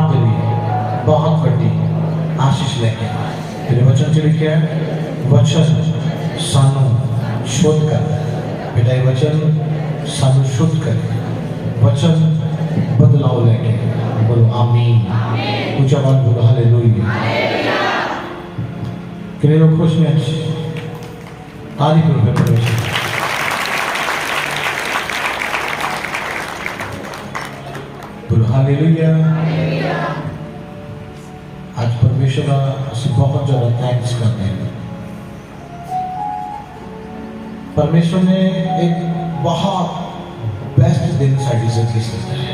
आपके लिए बहुत बड़ी आशीष लेके तेरे वचन च लिखा है वचन सानू शुद्ध करता है। बेटा ये वचन सानू शुद्ध करे, वचन बदलाव लेके बोलो आमीन। ऊंचा बात बोलो हालेलुया। कितने लोग खुश हैं आज? तारीफ करो परमेश्वर। बोलो हालेलुया। आज परमेश्वर का ਅਸੀਂ बहुत ज़्यादा थैंक्स करते हैं। परमेश्वर ने एक बहुत बेस्ट दिन साड़ी जिंदगी से दिया है।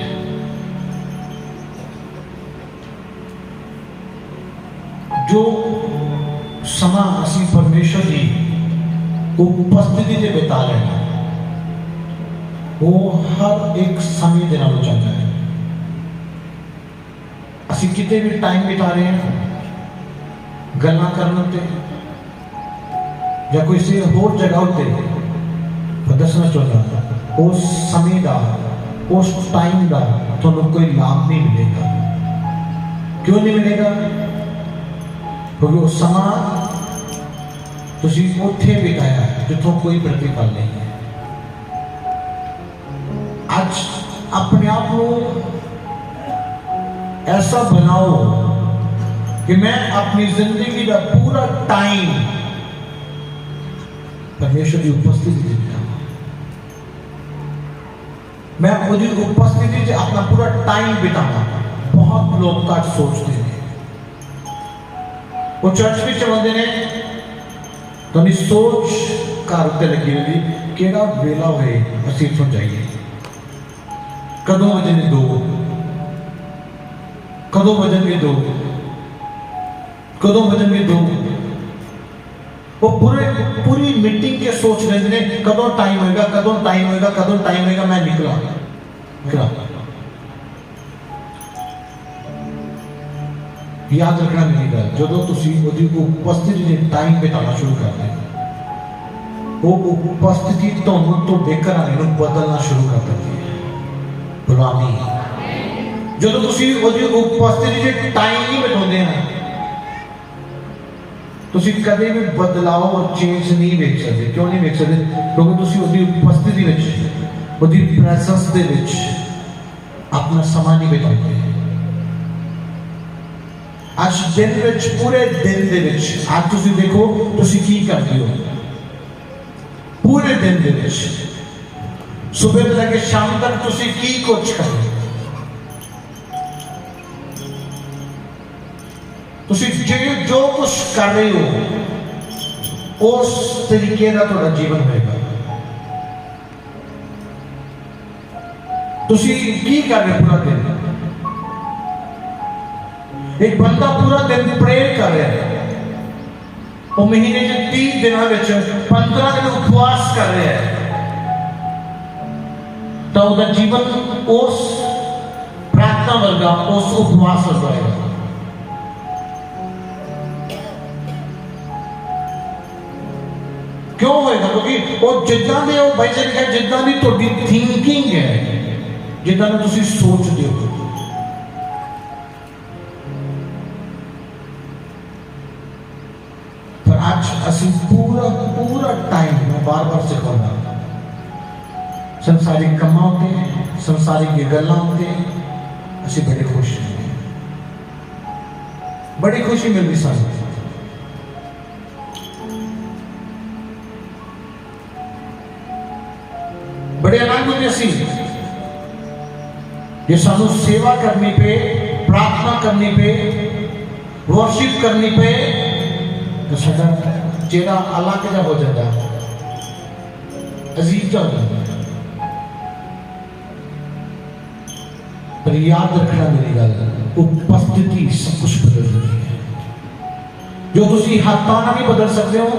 जो समा ਅਸੀਂ परमेश्वर की उपस्थिति में बिता लेना वो हर एक समय देना चाहता है। ਅਸੀਂ कितने भी टाइम बिता रहे हैं गल्लां करने ते या कोई से होर जगह उत्ते दसना चाहता उस समय का उस टाइम का थोड़ा कोई लाभ नहीं मिलेगा। क्यों नहीं मिलेगा? क्योंकि वो समा तुसी उत्थे बिताया जिथों कोई प्रतिफल नहीं है। आज अपने आप को ऐसा बनाओ कि मैं अपनी जिंदगी का पूरा टाइम परमेश्वर की उपस्थिति में बिताऊं। मैं उसकी उपस्थिति से अपना पूरा टाइम बिताऊंगा। बहुत लोग का सोचते हैं वो चर्च में चलते ने तो नहीं सोच कार उत्ते लगी हुई केड़ा वेला होए असीं इत्थों जाइए, कदों वजन दो, कदों वजन में दो, कदों वजन में दो। वो पूरी मीटिंग के सोच रहे थे कदों टाइम होएगा, कदों टाइम होएगा, कदों टाइम होएगा। मैं निकला याद रखना मेरी गल, जो तुसी उसकी उपस्थिति में टाइम बिताना शुरू कर दें वो उपस्थिति तो बेकर आने बदलना शुरू कर देती है। बोलो आमीन। जो तुसी उसकी उपस्थिति में टाइम नहीं बिताते हैं तुसी कदे भी बदलाव और चेंज नहीं देख सकते। क्यों नहीं देख सकते? क्योंकि तुसी उसकी उपस्थिति में उसकी प्रेजेंस दे विच अपना समा नहीं बिताते। आज दिन विच पूरे दिन दे विच आज तुसी देखो तुसी की करते हो पूरे दिन दे विच सुबह से लेकर शाम तक तुसी की कुछ कर रहे हो। तुसी जो कुछ कर रहे हो उस तरीके का थोड़ा जीवन होगा। तुसी की कर रहे हो पूरा दिन? एक बंदा पूरा दिन प्रेयर कर रहा है, वो महीने के 30 दिनों में 15 दिन उपवास कर रहा है तो उसका जीवन उस प्रार्थना वर्गा उस उपवास वर्गा है। क्यों होएगा? क्योंकि वो जितना भी वो भाई जी जितना भी थोड़ी थिंकिंग है जितना भी तुसी सोचते हो आज असी पूरा टाइम मैं बार सिखाऊंगा संसारिक कमा होते संसारिक गल्लां होते असी बड़े खुश हैं, बड़ी खुशी मिलती सानू। बड़े आनंद होते असी ये सानू सेवा करने पे प्रार्थना करने पे वर्शिप करने पे तो साडा चेहरा अलग जा हो जाता अजीब जा हो जाता। पर याद रखना मेरी गल उपस्थिति सब कुछ बदल रही है। जो तुसी हाथां नाल नहीं बदल सकते हो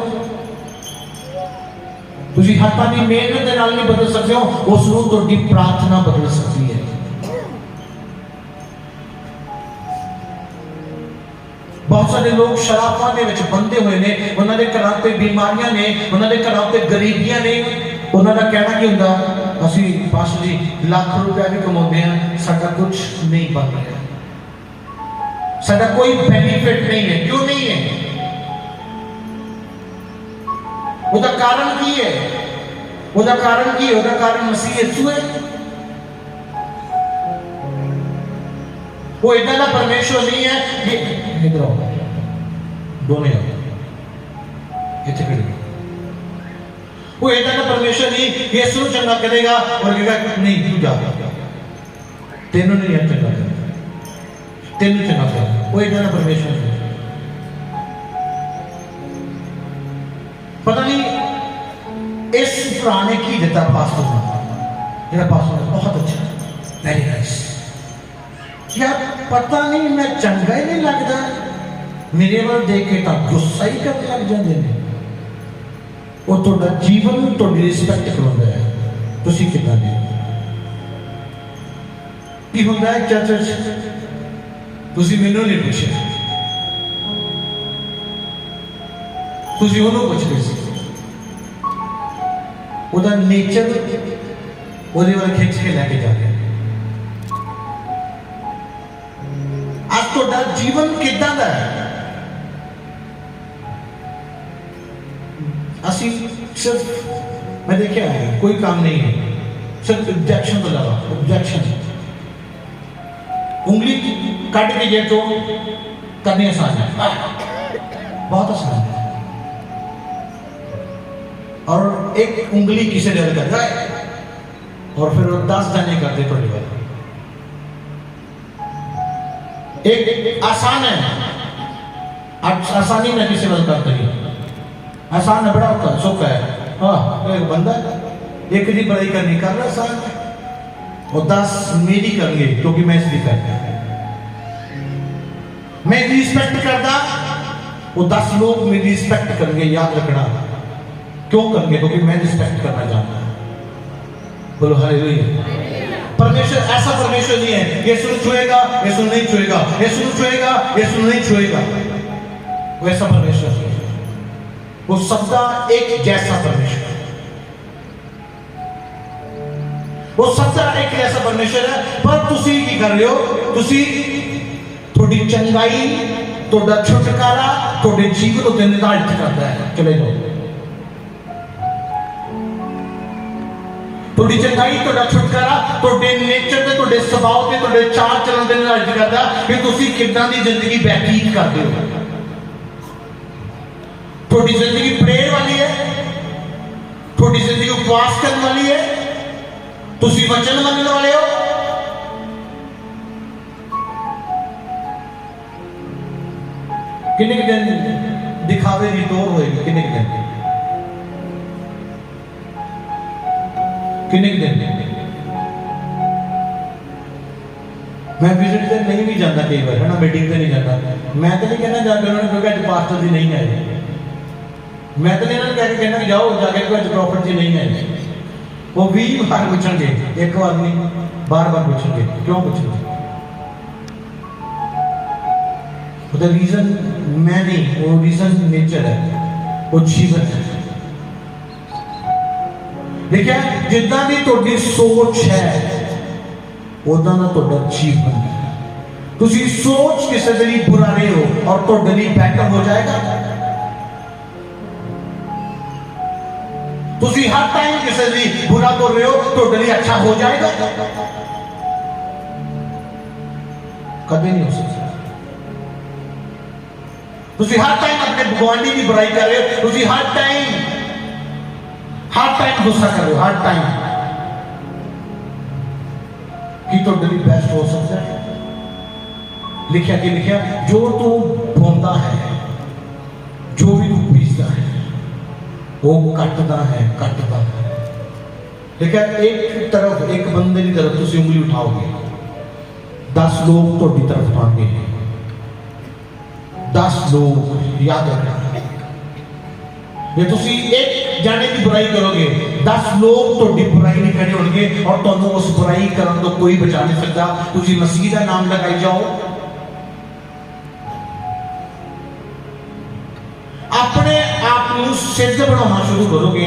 तुसी हाथां दी मेहनत दे नाल नहीं बदल सकते हो उस नूं तुहाडी प्रार्थना बदल सकती है। बहुत सारे लोग शराबां दे विच बंधे हुए ने, उन्होंने घरां ते बीमारियां ने, उन्होंने घरां ते गरीबियां ने। उन्होंने कहना की हुंदा असीं बस जी लाख रुपया भी कमाते हैं साडा कुछ नहीं बन रहा। साडा कोई बेनिफिट नहीं है। क्यों नहीं है? उसका कारण की है? उसका कारण की है? उसका कारण मसीह यीशु है। वो इतना परमेश्वर नहीं है कि इधर आओ, दोनों आओ, इतने खड़े। वो इतना परमेश्वर नहीं यीशु चंगा करेगा और कहेगा नहीं तू जा, तेनों नहीं है चंगा करेगा, तेनों चंगा करेगा। वो इतना परमेश्वर नहीं। पता नहीं इस पुराने की देता पास्टर मेरा पास्टर बहुत अच्छा, वेरी नाइस। क्या पता नहीं मैं चंगा ही नहीं लगता, मेरे वाल देख के तो गुस्सा ही करने लग जाते हैं। वो थोड़ा जीवन थोड़ी रिस्पेक्ट करवाता है, तुसी कितना नहीं की होता है चर्च। तुसी मैनू नहीं पूछे, तुसी उन्होंने पूछ रहे सी। ਉਹਦਾ नेचर ਉਹਦੇ ਵੱਲ खिंच के लेके जा रहे। आज ਤੁਹਾਡਾ जीवन किदां दा है? ਅਸੀਂ सिर्फ मैं देखा है कोई काम नहीं है, सिर्फ ऑब्जेक्शन तो लगा ऑब्जेक्शन। उंगली कट के जेब तो करनी आसान है, बहुत आसान है। और एक उंगली किसी डर कर जाए और फिर वो 10 जाने करते थोड़ी बार। एक आसान है, आसानी में किसी वजह करते ही आसान है, बड़ा होता है, सुख है। हाँ एक बंदा एक की बड़ाई करनी कर रहा आसान है, और 10 मेरी करेंगे क्योंकि मैं इसलिए करता मैं रिस्पेक्ट करता, वो 10 लोग मेरी रिस्पेक्ट करेंगे। याद रखना क्यों करेंगे? क्योंकि मैं रिस्पेक्ट करना जानता हूं। बोलो हालेलुया। परमेश्वर ऐसा परमेश्वर नहीं है यीशु छुएगा यीशु नहीं छुएगा, यीशु छुएगा यीशु नहीं छुएगा। वो ऐसा परमेश्वर है, वो सबका एक जैसा परमेश्वर, वो सबका एक जैसा परमेश्वर है। पर तुसी की कर रहे हो? तुसी थोड़ी चंगाई, थोड़ा छुटकारा थोड़े जीवन उत्ते निर्धारित करता है। चले जाओ, थोड़ी चंगाई थोड़ा छुटकारा थोड़े नेचर ते थोड़े स्वभाव ते थोड़े चाल चलन ते निर्धारित करता कि तुसी किदां दी जिंदगी व्यतीत करते हो। थोड़ी जिंदगी प्रेयर वाली है, थोड़ी जिंदगी उपवास करने वाली है, तुसी वचन मनने वाले हो। किन्ने दिन दिखावे की दौर होएगी? किन्ने दिन किन्ने दिन मैं विजिट से नहीं भी जाता, कई बार है ना, मीटिंग से नहीं जाता। मैं तो नहीं कहना जाके उन्होंने क्योंकि आज पास्टर जी नहीं आए, मैं तो नहीं उन्होंने कहना कि जाओ जाके कोई प्रॉफिट जी नहीं आए। वो 20 बार पूछेंगे, एक बार नहीं बार बार पूछेंगे। क्यों पूछेंगे? तो रीजन मैं नहीं, वो रीजन नेचर है, वो जीवन है। देखिए जितना भी तुहाडी सोच है उदा ना तुहाडा जीवन है। तुसी सोच किसी के लिए बुरा रहे हो और तुहाडे लिए बेटर हो जाएगा। तुसी हर टाइम किसी के लिए बुरा कर रहे हो, तुहाडे लिए अच्छा हो जाएगा? कभी नहीं हो सकता। तुसी हर टाइम अपने भगवानी की बुराई कर रहे हो, तुसी हर टाइम गुस्सा कर रहे हो, हर टाइम कि तो दिल बेस्ट हो सकता है। लिखा कि लिखा जो तू बोंदा है, जो भी तू पीसता है वो कटदा है। लिखा एक तरफ एक बंदे की तरफ तुसी उंगली उठाओगे, 10 लोग तुहाडी तरफ आएंगे। 10 लोग याद रखना, जे तुसी एक जाने की बुराई करोगे 10 लोग तुहाडी बुराई नहीं खड़े होंगे और तुहानू उस बुराई करन तो कोई बचा नहीं सकता। तुसी मसीह का नाम लगाई जाओ, अपने आप को सिद्ध बनाना शुरू करोगे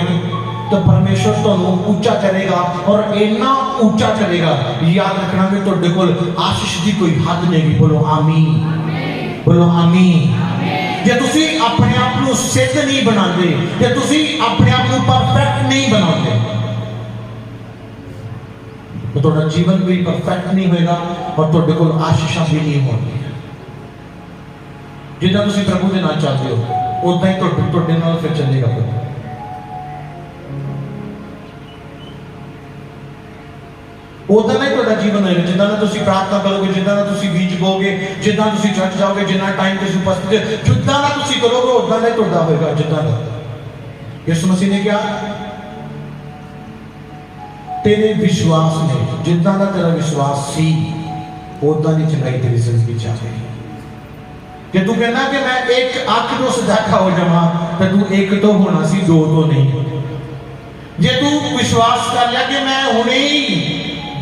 तो परमेश्वर तुहानू ऊंचा करेगा और इतना ऊंचा करेगा। याद रखना कि तुहाडे कोल आशीष की कोई हद नहीं। बोलो आमीन। बोलो आमीन। जे तुसी अपने आप को सिद्ध नहीं बनाते, जे तुसी अपने आप को परफेक्ट नहीं बनाते, तो तुम्हारा जीवन भी परफेक्ट नहीं होगा और तुहाडे कोल आशीषां भी नहीं होंगी। जिद्दां तुसी प्रभु दे नाल चलदे हो उदां ही तुहाडे नाल फिर चलेगा प्रभु। उदां ही तुहाडा जीवन होएगा जिद्दां दा तुसी प्रार्थना करोगे, जिद्दां दा तुसी बीज बोगे, जिद्दां तुसी चर्च जाओगे, जिन्ना टाइम तुसी उपस्थित जिद्दां दा तुसी करोगे उदां ही तुहाडा होएगा। जिद्दां दा यीशु मसीह ने क्या, तेरे विश्वास ने, जिद्दां दा तेरा विश्वास सी उदां दी चंगाई तेरी जिंदगी च आ गई। जे तू कहना कि मैं एक अख तो सजाखा हो जावा तो तू एक तो होना सी, दो तो नहीं। जे तू विश्वास कर लिया कि मैं हुणे ही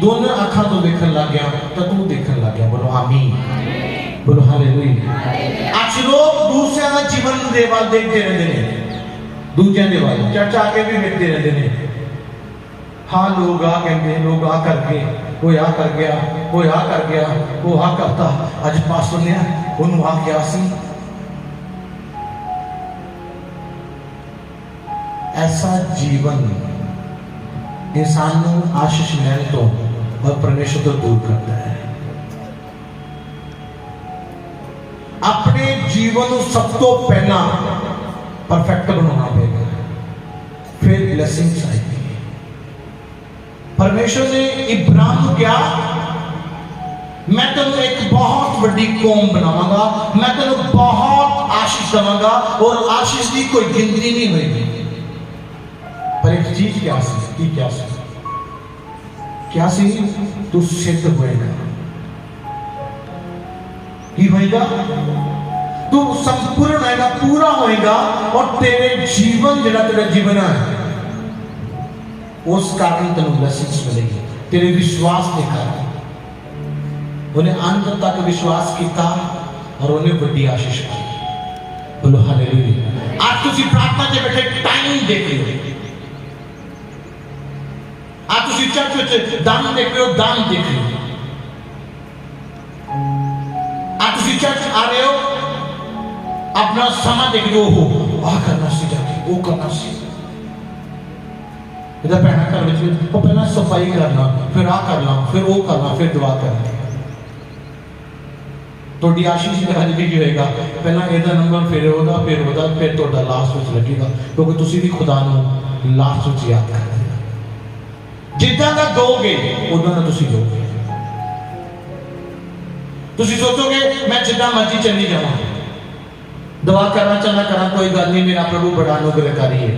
दोनों अखां तो देखने लग गया तो तू देखने लग गया। बोलो आमीन, बोलो हालेलुया। आज लोग दूसरे का जीवन दे वाल देखते रहते हैं, दूसरे दे वाल चर्च आके भी देखते रहते हैं। हाँ लोग आ कहते, लोग आ करके वो आ कर गया, वो आ कर गया, वो आ करता, अज पास्टर ने उन्होंने आ क्या सी। ऐसा जीवन इंसान को आशीष लैन तो और परमेश्वर तो दूर करता है। अपने जीवन को सब तो पहला परफेक्ट बनाना पड़ेगा, फिर ब्लेसिंग्स आएगी। परमेश्वर ने इब्राहिम को क्या, मैं तेन एक बहुत बड़ी कौम बनावांगा, मैं तेन बहुत आशीष देवांगा और आशीष की कोई गिनती नहीं होगी। पर एक चीज क्या सी, क्या सी, क्या सी, तू सिद्ध होएगा। की होएगा, तू संपूर्ण होएगा, पूरा होएगा और तेरे जीवन जरा तेरा जीवन है उस कारण तेन ब्लेसिंग्स मिलेगी, तेरे विश्वास के कारण। उन्हें अंत तक विश्वास किया और उन्हें बड़ी आशीष पाई। बोलो हालेलुया। आज तुसी प्रार्थना के बैठे टाइम देख लो, आज तुसी चर्च में दान देख लो, दान देख लो। आज तुसी चर्च आ रहे हो, अपना समय देख लो, हो आ करना सी, जाके वो करना सी। इधर भैन घर में वो पहला सफाई करना, फिर आ करना, फिर वो करना, फिर दुआ करना। थोड़ी आशीष हज भी होएगा, पहला ਇਹਦਾ नंबर फिर ਉਹਦਾ, फिर ਉਹਦਾ, फिर ਤੁਹਾਡਾ लास्ट ਵਿੱਚ ਲੱਗੇਗਾ, क्योंकि ਤੁਸੀਂ ਵੀ खुदा ਨੂੰ लास्ट ਵਿੱਚ याद ਕਰਦੇ ਹੋ। ਜਿੱਦਾਂ ਦਾ ਦੋਗੇ ਉਦਾਂ ਦਾ ਤੁਸੀਂ ਦੋਗੇ। ਤੁਸੀਂ ਸੋਚੋਗੇ मैं जिद्दां मर्जी चली जावां, दुआ करना चलना करा, कोई गल नहीं, मेरा प्रभु बड़ा अनुग्रहकारी है।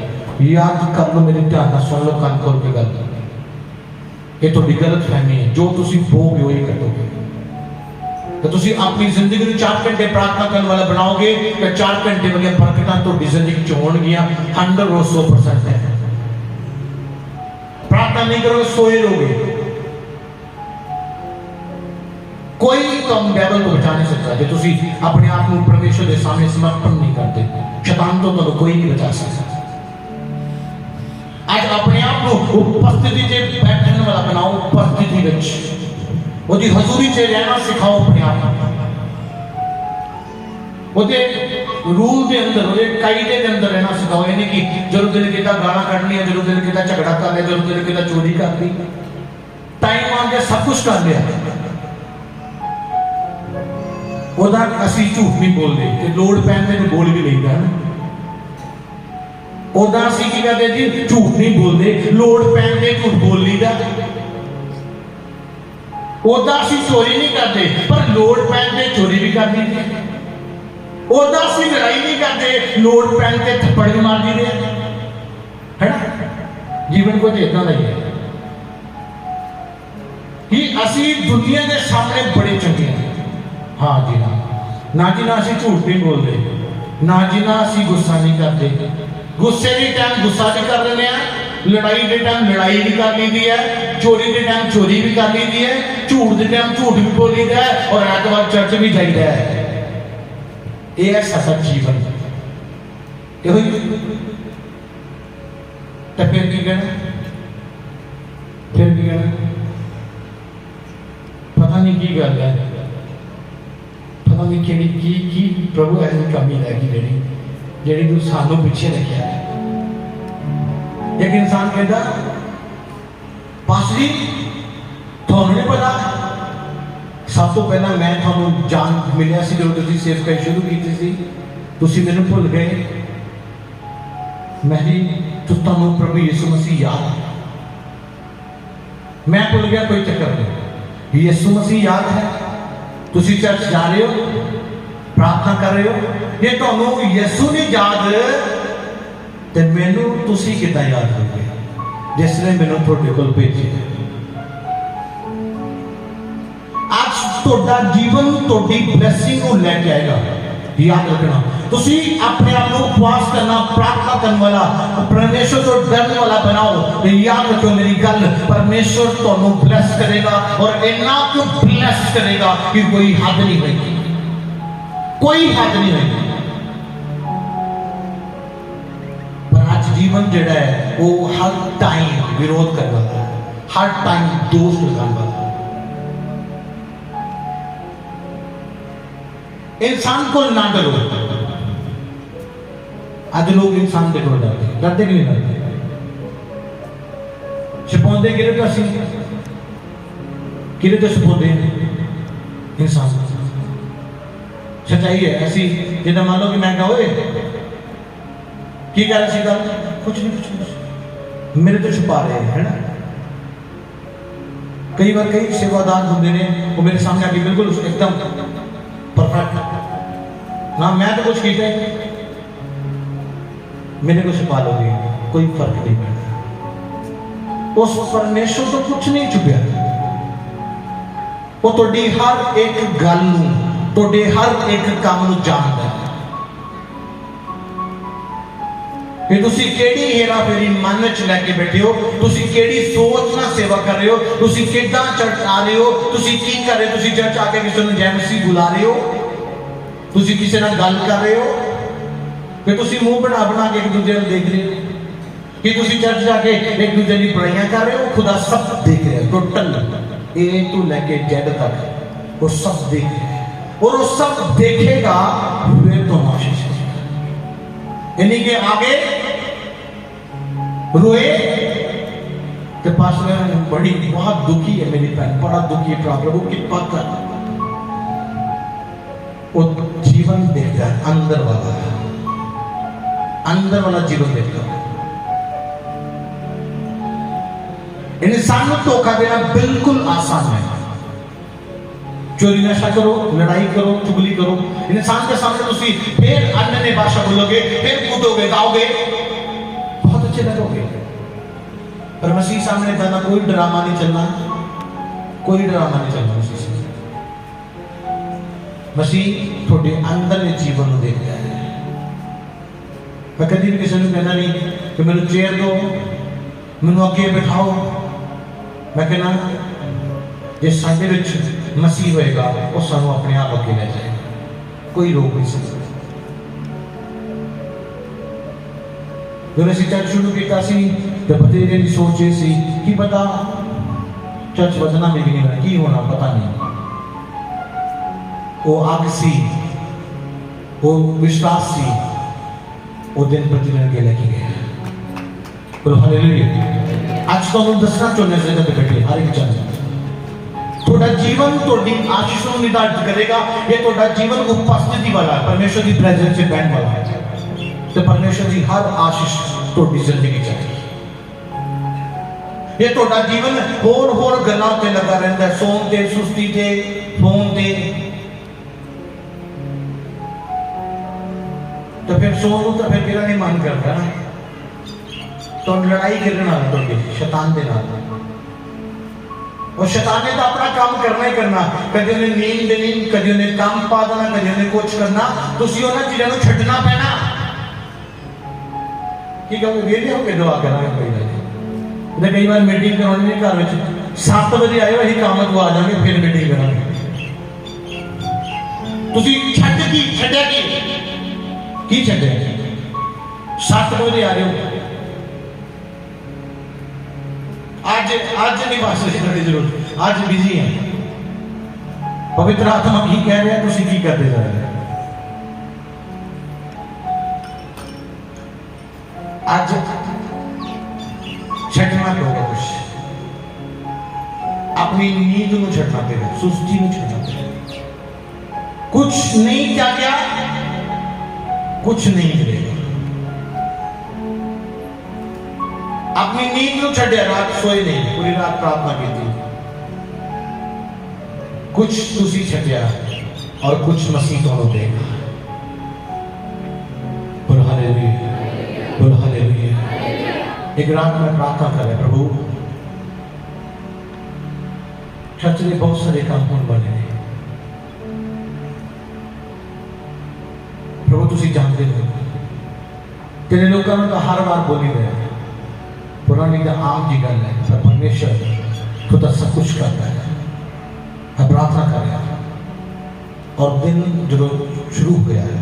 याद कर लो, मेरी ध्यान सुन लो, कान खोल के गल, ये थोड़ी गलत फहमी है। जो तुसी बोगे वही कटोगे। तो तुसी अपनी जिंदगी में 4 घंटे प्रार्थना करने वाला बनाओगे तो 4 घंटे वाली बरकतां थोड़ी जिंदगी च होणगियां। 100% है। प्रार्थना नहीं करोगे, सोए रहोगे। कोई तुम डेविल को बचा नहीं सकता जो तुसी अपने आप को परमेश्वर के सामने समर्पण नहीं करते। शैतान तो कोई नहीं बचा सकता। आज अपने आप को उपस्थिति से बैठने वाला बनाओ, उपस्थिति में ਉਹਦੀ ਹਜ਼ੂਰੀ 'ਚ ਰਹਿਣਾ ਸਿਖਾਓ ਆਪਣੇ ਆਪ ਨੂੰ। ਉਹਦੇ रूल के अंदर, ਉਹਦੇ ਕਾਇਦੇ ਦੇ ਅੰਦਰ ਰਹਿਣਾ ਸਿਖਾਓ। ਇਹ ਨਹੀਂ ਕਿ ਜਦੋਂ ਦਿਲ ਕੀਤਾ ਗਾਲਾਂ ਕੱਢਣੀਆਂ, ਜਦੋਂ ਦਿਲ ਕੀਤਾ ਝਗੜਾ ਕਰ ਲਿਆ, ਜਦੋਂ ਦਿਲ ਕੀਤਾ ਚੋਰੀ ਕਰ ਲਈ, ਟਾਈਮ ਆ ਗਿਆ ਸਭ ਕੁਝ ਕਰ ਲਿਆ। ਉਹਦਾ ਅਸੀਂ ਝੂਠ ਨਹੀਂ ਬੋਲਦੇ ਤੇ ਲੋੜ ਪੈਣ ਤੇ ਬੋਲ ਵੀ ਲਈਦਾ ਹੈ। ਉਹਦਾ ਅਸੀਂ ਕੀ ਕਰਦੇ ਜੀ, ਝੂਠ ਨਹੀਂ ਬੋਲਦੇ, ਲੋੜ ਪੈਣ ਤੇ ਝੂਠ ਬੋਲ ਲਈਦਾ। ਉਹਦਾ ਅਸੀਂ ਚੋਰੀ ਨਹੀਂ ਕਰਦੇ, ਪਰ ਲੋੜ ਪੈਣ ਤੇ ਚੋਰੀ ਵੀ ਕਰ ਲਈਦੀ। ਉਹਦਾ ਅਸੀਂ ਲੜਾਈ ਨਹੀਂ ਕਰਦੇ, ਲੋੜ ਪੈਣ ਤੇ ਥੱਪੜ ਵੀ ਮਾਰ ਦਈਦੇ ਹੈ ਨਾ। ਜੀਵਨ ਕੁਝ ਇਦਾਂ ਦਾ ਹੀ ਹੈ ਕਿ ਅਸੀਂ ਦੁਨੀਆ ਦੇ ਸਾਹਮਣੇ ਬੜੇ ਚੰਗੇ ਹਾਂ। हाँ जी ना जी ना ਅਸੀਂ ਝੂਠ नहीं बोलते, ना जी ना ਅਸੀਂ गुस्सा नहीं करते। गुस्से के टाइम गुस्सा भी कर लेते हैं, लड़ाई के टाइम लड़ाई भी कर ली है, चोरी के टाइम चोरी भी कर ली है, झूठ के टाइम झूठ भी बोल ली है और ऐतवार चर्च भी जाइए है। यह है साडा जीवन। तो फिर की कहना, फिर की कहना, पता नहीं की गल है, पता पता नहीं की प्रभु ऐसी कमी लैगी जी तू सानू पिछे रखा है। एक इंसान कहता पास जी थानू नहीं पता सब तो पहला मैं थानू जान मिलिया सी जो तुसीं सेवकाई शुरू की सी तुसीं मैनूं भुल गए। मैं जी तुहानू प्रभु यीशु मसीह याद है। मैं भुल गया कोई चक्कर नहीं, यीशु मसीह याद है। तुसीं चर्च जा रहे हो, प्रार्थना कर रहे हो, ये तुहानू यीशु नहीं याद तो मैनू तुसीं किदां याद करोगे जिसने मैनू तुहाडे कोल भेजिया। आज तुहाडा जीवन तुहाडी ब्लैसिंग को लैके आएगा। याद रखना तुसी अपने आप को उपवास करना, प्रार्थना करने वाला, परमेश्वर को डरने वाला बनाओ। तो याद रखो मेरी गल, परमेश्वर तुहानू ब्लेस करेगा और इन्ना क्यों ब्लेस करेगा कि कोई हद नहीं होगी, कोई हद नहीं होगी। पर आज जीवन जिहड़ा है वो हर टाइम विरोध करने वाला है, हर टाइम दोष लगाने वाला है। इंसान को ना डरो। आज लोग इंसान देखो डरते कि नहीं डरते? छुपाते कि तो छुपाते इंसान। सच्चाई है ऐसी जिन्हें मान लो कि मैं कहो की कह रहा गल कुछ नहीं मेरे तो छुपा रहे हैं, है ना। कई बार कई सेवादार होंगे ने वो मेरे सामने आके बिल्कुल एकदम परफेक्ट ना मैं तो कुछ किया मेरे को छुपा लोगे, कोई फर्क नहीं पड़ता। उस परमेश्वर तो कुछ नहीं छुपया, वो तुहाडी हर एक गल नूं, तुहाडे हर एक काम नूं जानदा है कि तुसी केड़ी हेरा फेरी मन च लैके बैठे हो, तुसी केड़ी सोच ना सेवा कर रहे हो, तुसी किदां चर्च आ रहे हो, तुसी की कर रहे हो। तुसी चर्च आके किसी नूं जय मसीह बुला रहे हो, तुसी किसी नाल गल कर रहे हो कि तुसी मुंह बना बना के एक दूसरे को देख रहे हो कि तुसी चर्च जाके एक दूसरे की बुराइयां कर रहे हो। खुदा सब देख रहे हैं, टोटल ए टू लेके जेड तक वो सब देख रहे हैं और वो सब देखेगा फिर तो आशीष इन्हीं के आगे रोए तो पास में बड़ी बहुत दुखी है मेरी बहन, बड़ा दुखी है प्रभु की बात कर। वो जीवन देखता है अंदर वाला, अंदर वाला जीवन देखता है। इंसान को धोखा देना बिल्कुल आसान है। चोरी नशा करो, लड़ाई करो, चुगली करो, इंसान के सामने तुसी फिर अन्य भाषा बोलोगे, फिर कूदोगे, गाओगे, बहुत अच्छे लगोगे। पर मसीह सामने जाना कोई ड्रामा नहीं चलना, कोई ड्रामा नहीं चलना। मसीह से मसीह थोड़े अंदर के जीवन को देखता है। मैं कभी भी किसी ने कहना नहीं कि मेरे चेयर दो, मैनू अगे बिठाओ। मैं कहना जे साडे विच मसीह होएगा वो सानू अपने आप अगे ले जाएगा, कोई रोक नहीं सकता। जब असीं चर्च शुरू किया तो बतेरे की सोच ये सी कि पता चर्च बदना में भी नहीं की होना, पता नहीं। वो आग सी, वो विश्वास सी, वो दिन प्रतिदिन के लेके गया। बोलो हालेलुया। आज तो हम दसना चाहते हैं जगह पे बैठे हर एक जन थोड़ा जीवन थोड़ी आशीषों निर्धारित करेगा। ये थोड़ा जीवन उपस्थिति वाला है, परमेश्वर की प्रेजेंस से बैंड वाला है। तो परमेश्वर की हर आशीष थोड़ी जिंदगी चाहिए। ये थोड़ा जीवन होर गल्लां ते लगा रहता है, सोन ते, सुस्ती ते, फोन ते। तो फिर सोन तो फिर मेरा नहीं मन करता ना, तो लड़ाई करने वाला तो शैतान दे नाल। और शैतान ने तो अपना काम करना ही करना, कभी उन्हें नींद देनी, कभी उन्हें काम पा देना, कभी उन्हें कुछ करना। तुसी उन्हां चीज़ां नूं छड्डना पैना। की कहोगे वेले हो के दुआ करांगे कोई नहीं। कई बार मीटिंग करानी है घर में 7 बजे आए असीं काम तो आ जाएंगे, फिर मीटिंग करांगे। तुसी छड्ड की छड्डिया की छड्डिया 7 बजे आ रहे हो। आज नहीं बस थोड़ी जरूरत, आज बिजी है। पवित्र आत्मा की कह रहे हैं, तुसी की करते जा रहे हैं। आज छड़ना पड़ेगा कुछ, अपनी नींद में छड़ना पड़ेगा, सुस्ती में छड़ना पड़ेगा। कुछ नहीं क्या क्या, कुछ नहीं मिलेगा। अपनी नींद में छड़े, रात सोए नहीं, पूरी रात प्रार्थना की थी, कुछ तुसी छड़िया और कुछ मसीह तो देगा। बोल हालेलुया, बोल हालेलुया। एक रात में प्रार्थना करे, प्रभु चर्च में बहुत सारे काम होने वाले हैं, प्रभु तुसी जानते हो, तेरे लोगों ने तो हर बार बोली रहे, पुरानी तो आम जी गल है, पर परमेश्वर खुद सब कुछ करता है। मैं प्रार्थना कर रहा और दिन जो शुरू हो गया है,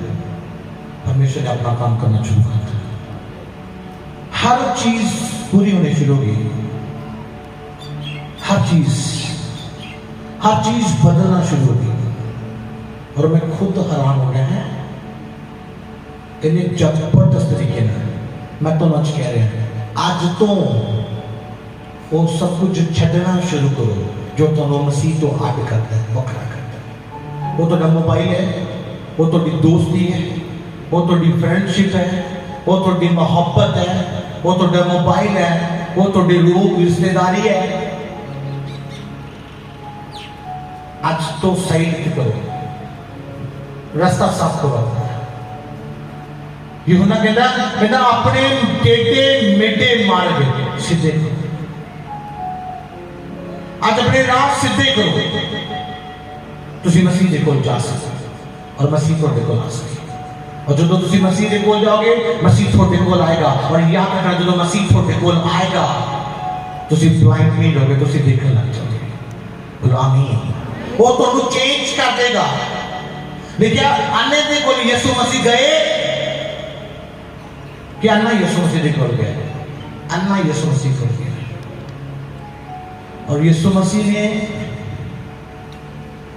परमेश्वर ने अपना काम करना शुरू कर दिया। हर चीज पूरी होने शुरू होगी, हर चीज बदलना शुरू होगी। और मैं खुद हैरान हो गया है इन्हें जबरदस्त तरीके में। मैं तो आज कह रहा हूं, आज तो वो सब कुछ छड़ना शुरू करो जो तो मसीह तो आग करता है, बकरा करता है। वो तो मोबाइल है, वो तो दोस्ती है, वो तो फ्रेंडशिप है, वो तो मोहब्बत है, वो तो मोबाइल है, वो तो लोग रिश्तेदारी है। आज तो साइड करो, रास्ता साफ करो। यूहन्ना कहता अपने टेढ़े मेढ़े मार्ग सीधे करो। आज अपने राह सीधे करो, तुसी मसीह दे कोल जा सकते और मसीह तुहाडे कोल आ सके। और जो तुसी मसीह दे कोल जाओगे, मसीह तुहाडे कोल आएगा। और याद रखना, जो मसीह तुहाडे कोल आएगा, तुसी ब्लाइंड नहीं रहोगे, तुसी देखने लग जाओगे। बोलो आमीन। वो तुहानू चेंज कर देगा। देखिए अन्ने दे कोल यीशु मसीह गए कि अन्ना यीशु मसीह दे कोल गए, अन्ना यीशु मसीह कोल गए। और यीशु मसीह ने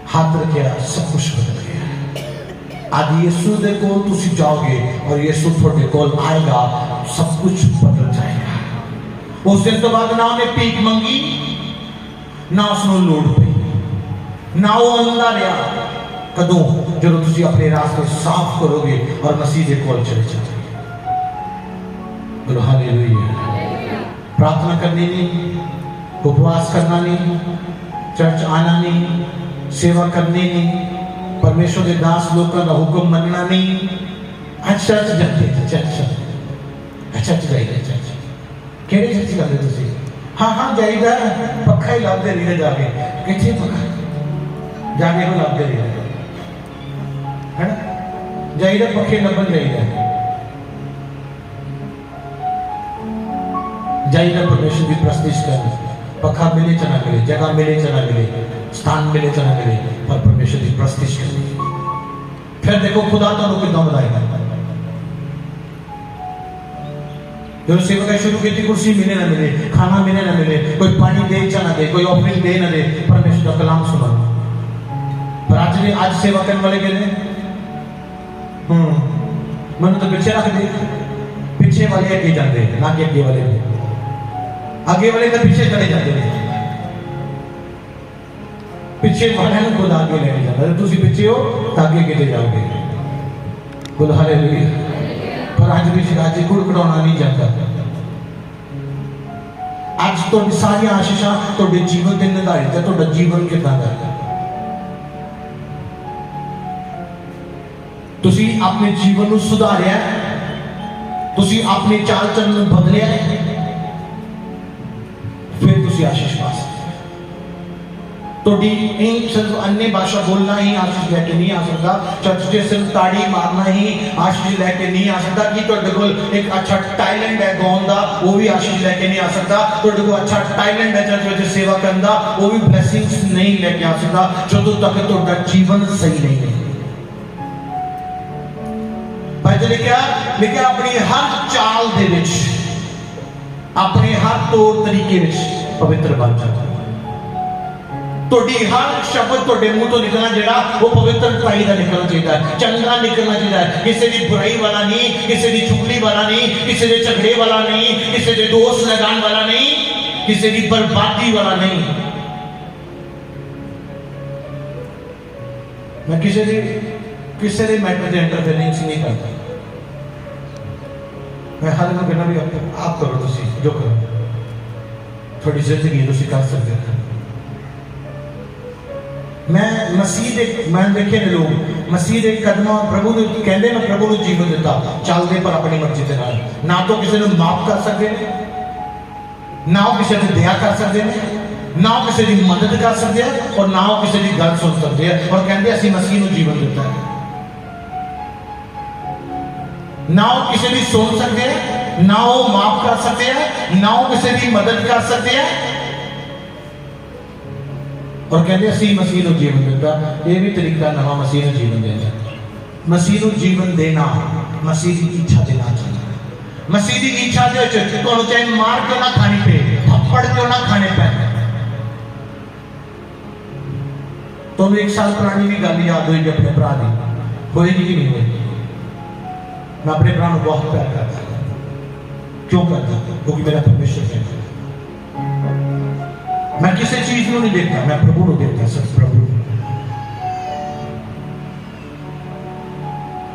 हाथ रखा, सब कुछ बदल गया। आज यीशु दे कोल तुसी जाओगे और यीशु थोड़े कोल आएगा, सब कुछ बदल जाएगा। उस दिन तो बाद ना उन्हें भीख मंगी, ना उसको लोड़ पई, ना वो अंधा रहा। कदों जो तुसी अपने रास्ते साफ करोगे और मसीह दे कोल चले जाओगे। बोलो हालेलुया। प्रार्थना करनी नहीं, उपवास करना नहीं, चर्च आना नहीं, सेवा करनी नहीं, परमेश्वर के दास लोगों का हुक्म मनना नहीं। आज चर्च जाते थे, चर्च जाइए, चर्च केड़े चर्च जाते तुसी? हाँ जाइदा, पक्का ही लाभते रहिए जाके, किथे पक्का जाके को लाभते रहिए, है ना? जाइदा पक्के लबन जाइदा, जाइदा परमेश्वर की प्रस्तुति कर। पक्का मिले चना मिले, जगह मिले चना मिले, स्थान मिले चना मिले, पर परमेश्वर की प्रस्तुति कर। फिर देखो खुदा तो कितना बताएगा। जो सेवा शुरू की थी, कुर्सी मिले ना मिले, खाना मिले ना मिले, कोई पानी दे चना दे, कोई ऑफरिंग दे ना दे, परमेश्वर का कलाम सुना। पर आज सेवा करने वाले कहते मैंने तो पीछे रख दे, पीछे वाले आगे जाते ना कि अगे वाले, आगे वाले तो पीछे चले जाते हैं, पीछे वाले खुद आगे लेके जाता है। तुसी पीछे हो तो आगे किते जाओगे। बोलो हालेलुया। पर आज भी आज कुड़कड़ाना नहीं जाता। आज तो सारी आशीषां तुहाडे जीवन ते निर्धारित है, तुहाडा जीवन कितना है। तुसी अपने जीवन को सुधारिया, तुसी अपने चाल चलन बदलिया, फिर तुसी आशीष पा सकते। सिर्फ अन्य भाषा बोलना ही आशीष लेके नहीं आ सकता, चर्च से सिर्फ ताड़ी मारना ही आशीष लेके नहीं आ सकता। कि तुहाडे कोल एक अच्छा टैलेंट है गाउन दा, वो भी आशीष लेके नहीं आ सकता। तुहाडे कोल अच्छा टैलेंट है चर्च में सेवा करने दा, वो भी ब्लेसिंग्स नहीं लेके आ सकता जदों तक तुहाडा जीवन सही नहीं है। भाई लेकिन अपनी हर चाल दे विच, अपने हर तौर तरीके विच पवित्र बन जाता। ਤੁਹਾਡੀ ਹਰ ਸ਼ਬਦ ਤੁਹਾਡੇ ਮੂੰਹ ਤੋਂ ਨਿਕਲਣਾ ਜਿਹੜਾ ਉਹ ਪਵਿੱਤਰਤਾਈ ਦਾ ਨਿਕਲਣਾ ਚਾਹੀਦਾ ਹੈ, ਚੰਗਾ ਨਿਕਲਣਾ ਚਾਹੀਦਾ ਹੈ, ਕਿਸੇ ਦੀ ਬੁਰਾਈ ਵਾਲਾ ਨਹੀਂ, ਕਿਸੇ ਦੀ ਚੁਗਲੀ ਵਾਲਾ ਨਹੀਂ, ਕਿਸੇ ਦੇ ਝਗੜੇ ਵਾਲਾ ਨਹੀਂ, ਕਿਸੇ ਦੇ ਦੋਸ਼ ਲਗਾਉਣ ਵਾਲਾ ਨਹੀਂ, ਕਿਸੇ ਦੀ ਬਰਬਾਦੀ ਵਾਲਾ ਨਹੀਂ। मैं किसी ਦੇ मैटर से इंटरफेरेंस नहीं करता। मैं हर एक कहना भी आप करो, तुसी जो करो, थोड़ी जिंदगी तुसी कर सकते हो। मैं देखे ने लोग मसीह के कदमों प्रभु ने कहते मैं प्रभु ने जीवन दिता, चलते पर अपनी मर्जी के नाल, ना तो किसी ने माफ कर सकते हैं, ना किसी ने दया कर सकते हैं, ना किसी की मदद कर सकते हैं, और ना किसी की गल सुन सकते हैं, और कहते असं मसीह को जीवन दिता है। ना वो किसी की सुन सकते हैं, ना वो माफ कर सकते हैं, ना वो किसी की मदद कर सकते हैं, और कहते असं मसीह को जीवन दिता। यह भी तरीका नवा मसीह को जीवन देना। मसीह को जीवन देना मसीह की इच्छा के नाल चलना। मसीह की इच्छा के चाहे मार क्यों ना खानी पे, थप्पड़ क्यों ना खाने पे। तो एक साल पुरानी भी गल याद हुई अपने भरा की, होएगी कि नहीं होएगी। मैं अपने भरा को बहुत प्यार करता, क्यों करता? क्योंकि मेरा परमेश्वर है। मैं किसी चीज को नहीं देखता, मैं प्रभु को देखता, सिर्फ प्रभु।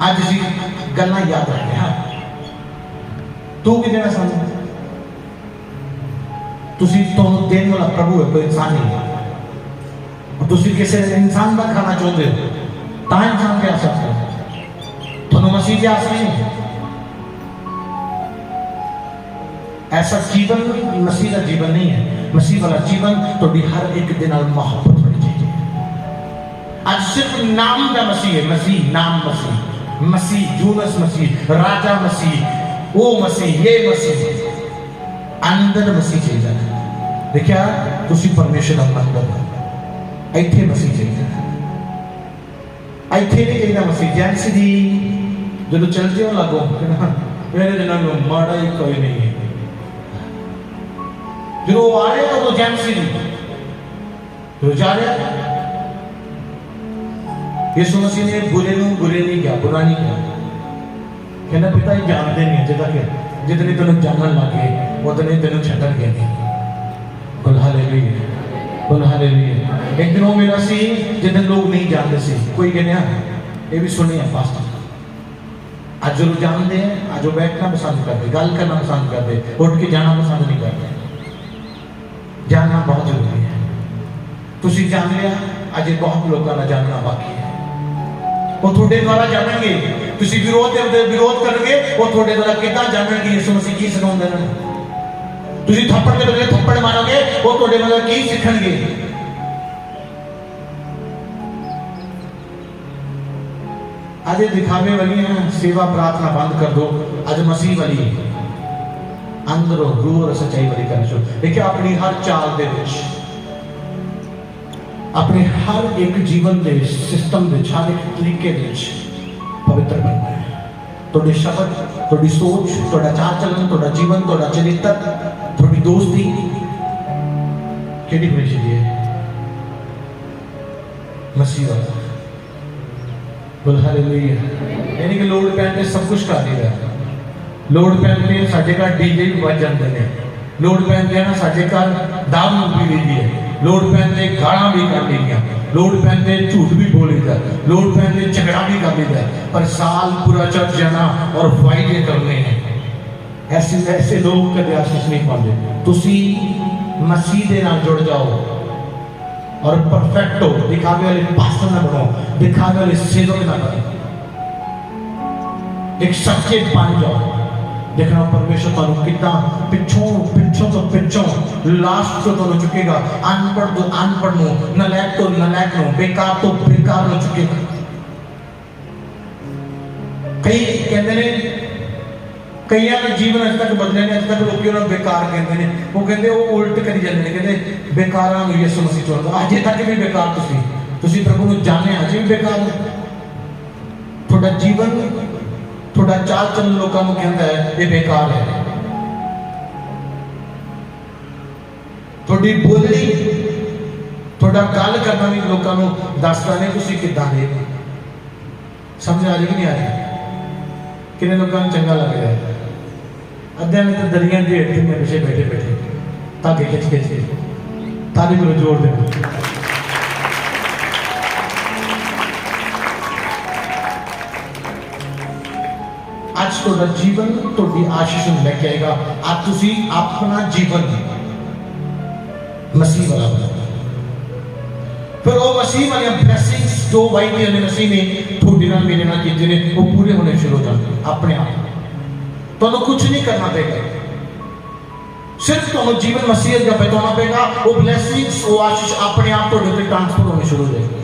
आज जी गल्लां याद रखे। हाँ, तू कि देना सानू, तुसी तोनू देने वाला प्रभु है, कोई इंसान नहीं है। तुसी किसी इंसान का खाना चाहते हो ता इंसान के आ सकते हो, थोनू मसीह के आस नहीं। ऐसा जीवन मसीह का जीवन नहीं है। मसीह वाला जीवन थोड़ी हर एक दिन मोहब्बत होनी चाहिए। आज सिर्फ नाम का मसीह है, मसीह नाम मसीह, मसीह यूनुस मसीह, राजा मसीह, वो मसीह, ये मसीह, अंदर मसीह चाहिए। देखा तुसी परमेश्वर का मंदिर हो, ਇੱਥੇ ਮਸੀਹ ਚਾਹੀਦਾ। ਇੱਥੇ ਨਹੀਂ ਚਾਹੀਦਾ ਮਸੀਹ ਜੈਂਸੀ ਦੀ ਜਦੋਂ ਚੱਲਦੇ ਹੋ ਲੱਗੋ ਮੇਰੇ ਦੇ ਨਾਲ ਮਾੜਾ ਹੀ ਕੋਈ ਨਹੀਂ ਹੈ। ਜਦੋਂ ਆ ਰਿਹਾ ਉਦੋਂ ਜੈਂਸੀ ਦੀ ਜਦੋਂ ਜਾ ਰਿਹਾ ਯਿਸੂ ਮਸੀਹ ਨੇ ਬੁਰੇ ਨੂੰ ਬੁਰੇ ਨਹੀਂ ਕਿਹਾ, ਬੁਰਾ ਨਹੀਂ ਕਿਹਾ। ਕਹਿੰਦਾ ਪਿਤਾ ਇਹ ਜਾਣਦੇ ਨਹੀਂ ਜਿੱਦਣੇ ਤੈਨੂੰ ਜਾਣਨ ਲੱਗੇ ਉਦਣੇ ਤੈਨੂੰ ਛੱਡਣਗੇ ਨਹੀਂ। ਬੋਲ ਹਾਲੇਲੂਇਆ, बोल हालेलुया। एक दिन वो मेरा सी जितने लोग नहीं जानते सी, कोई कहने ये भी सुने पास्टर आज जो लोग जानते हैं, आज वो बैठना पसंद करते, गल करना पसंद करते, उठ के जाना पसंद नहीं करते। जानना बहुत जरूरी है। तुसी जान लिया, आज बहुत लोगों का जानना बाकी है। वो थोड़े द्वारा जानेंगे, तुसी विरोध करोगे, वो थोड़े द्वारा कितना जानेंगे यीशु मसीह की सिखाते हैं। तुसी थप्पड़ के बदले थप्पड़ मारोगे, वो थोड़े मतलब की सीखणगे। आज दिखावे वाली है सेवा प्रार्थना बंद कर दो, आज मसीह वाली अंदरों रूह और सच्चाई वाली करना शुरू। देखिए अपनी हर चाल दे विच, अपने हर एक जीवन के सिस्टम के हर एक तरीके पवित्र बनना है। थोड़े शब्द, थोड़ी सोच, थोड़ा चाल चलन, थोड़ा जीवन, थोड़ा चरित्र, थोड़ी दोस्ती केड़ी होनी चाहिए मसीह वाला। बोल हालेलुया। यानी कि लोड पैन पे सब कुछ कर दिया। लोड पैन पे साडे घर डीजे भी बज जाते हैं, लोड पैन पे ना साडे घर दारू भी ली है, लोड पैन पे गाला भी कर ली, लोड पैन पे झूठ भी बोलीदा, लोड पैन पे झगड़ा भी कर लीदा, पर साल पूरा चर्च जाना और फायदे करने हैं। ऐसे लोग कदे आशीष नहीं पाते। तुसी मसीह दे नाल जुड़ जाओ और परफेक्ट हो। दिखावे वाले पास्टर ना बनो, दिखावे वाले सेवक ना बनो, एक सच्चे बन जाओ। देखना परमेश्वर तुहानू कितना पिछों तो पिछों लास्ट तो तुहानू चुकेगा। अनपढ़ तो अनपढ़ नो, नलायक तो नलायक नो, बेकार तो बेकार नो चुकेगा। कई कहते ने कई जीवन अज तक बदले ने, अज तक लोग उन्होंने बेकार कहते हैं, वो कहते वो उल्ट करी जाते हैं, कहते बेकारा यीशु मसीह चुनता। अजे तक भी बेकार तुसी प्रभु को जाने अजे भी बेकार हो। थोड़ा जीवन, थोड़ा चाल चलन लोगों को कहता है ये बेकार है। थोड़ी बोलनी थोड़ा गल करना भी लोगों को दसता नहीं तुम किदा दे समझ आ रही कि नहीं आ रही किन्ने लोगों को चंगा लग रहा है अद्धिया ने तो दरिया के हेठ में पिछे बैठे बैठे धागे खिंच खिंच के ताली को जोड़ देना आज थोड़ा जीवन थोड़ी आशीष लेके आएगा आज तुम अपना जीवन मसीह वाला बना फिर वो मसीह वाली ब्लेसिंग्स जो वाइट ने मसीह ने थोड़ी ना मेरे ना किए ने वो पूरे होने शुरू हो जाते अपने आप तो कुछ नहीं करना पड़ेगा सिर्फ तो जीवन मसीह का बिताना पड़ेगा वो ब्लेसिंग्स वो आशीष अपने आप तो ट्रांसफर होने शुरू हो जाएगी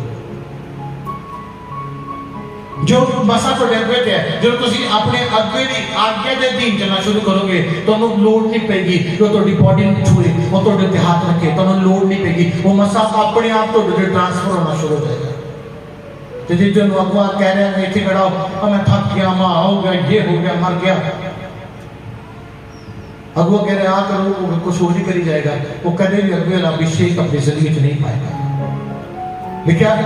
जो मसा तो डेवलप है जो तुम अपने अगे की आज्ञा के अधीन चलना शुरू करोगे तो लोड़ नहीं पेगी जो तुम्हारी बॉडी छुए वो तो हाथ रखे तो लोड़ नहीं पेगी वो मसा अपने आप तो ट्रांसफर होना शुरू हो जाएगा तो जी जो अगवा कह रहे हैं इतने खड़ा हो मैं थक गया मां हो गया ये हो गया मर गया अगवा कह रहे आ करो वो कुछ और नहीं करी जाएगा वो कदे भी अगवे वाला अभिषेक अपनी जिंदगी में नहीं पाएगा लिखा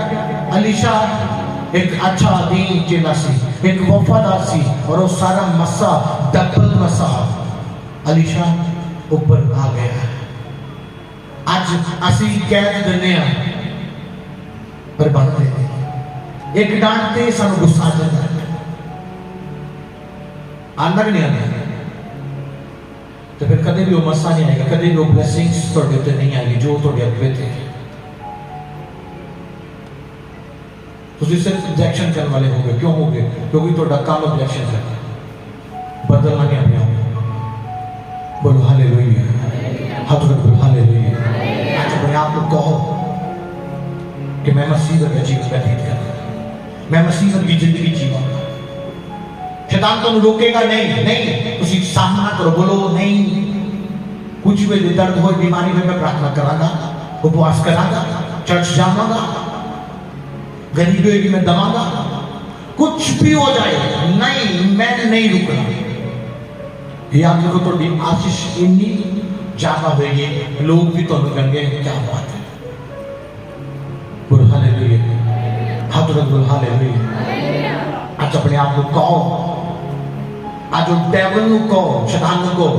अलीशा एक अच्छा दीन चेला सी एक वफादार सी और वो सारा मसा डबल मसा अलीशा ऊपर आ गया आज असी कैद दिने पर बन रहे एक डांटते सानू गुस्सा आ जाता है आंदा कि नहीं आंदा तो फिर कदे भी वो मसा नहीं आएगा कदे भी वो ब्लेसिंग्स थोड़े उत्ते नहीं आएगी जो थोड़े अगवे थे तुम सिर्फ रिजेक्शन करने वाले हो गए क्यों हो गए क्योंकि थोड़ा काम रिजेक्शन करना बदलना नहीं अपने आप बोलो हालेलुया हाथ रख बोलो हालेलुया आज अपने आप को कहो कि मैं मसीह का जीवन व्यतीत करूंगा मैं मसीह की जिंदगी जीवांगा शैतान तुम रोकेगा नहीं नहीं तुम सामना करो बोलो नहीं कुछ भी दर्द हो बीमारी में मैं प्रार्थना करांगा उपवास करांगा चर्च जाऊंगा गरीबी होगी मैं दवांगा कुछ भी हो जाए नहीं मैंने नहीं रुकना ये आप देखो तो आशीष इन्नी ज्यादा होगी लोग भी तो कहेंगे क्या बात है बोलो हालेलुया हाथ रख बोलो हालेलुया आज अपने आप को कहो आज डेविल को कहो शैतान को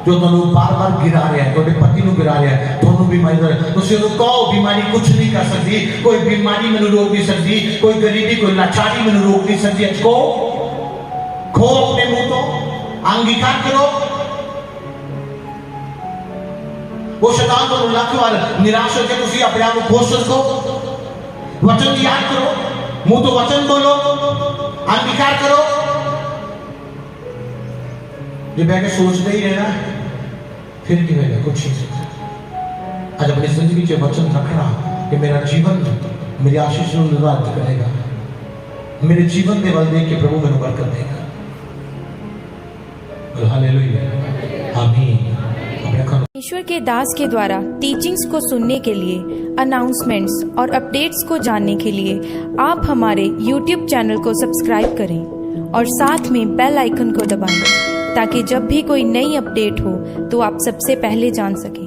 जो तुम बार बार गिरा रहा है थोड़े पति को गिरा रहा है दोनों बीमारी तुम कहो बीमारी कुछ नहीं कर सकती कोई बीमारी मैंने रोक नहीं सकती कोई गरीबी कोई लाचारी मैंने रोक नहीं सकती को खो अपने मुंह तो अंगीकार करो वो शैतान को लख बार निराश होकर तुम अपने आप को घोष रखो वचन याद करो मुंह तो वचन बोलो अंगीकार करो जो बैठ के सोचते ही रहना फिर क्या होगा कुछ नहीं सकता आज अपनी जिंदगी के वचन रखना कि मेरा जीवन मेरी आशीष निर्वाह करेगा मेरे जीवन के बल देख के प्रभु मैंने बरकत देगा हालेलुया आमीन ईश्वर के दास के द्वारा टीचिंग्स को सुनने के लिए अनाउंसमेंट्स और अपडेट्स को जानने के लिए आप हमारे YouTube चैनल को सब्सक्राइब करें और साथ में बेल आइकन को दबाएं ताकि जब भी कोई नई अपडेट हो तो आप सबसे पहले जान सकें।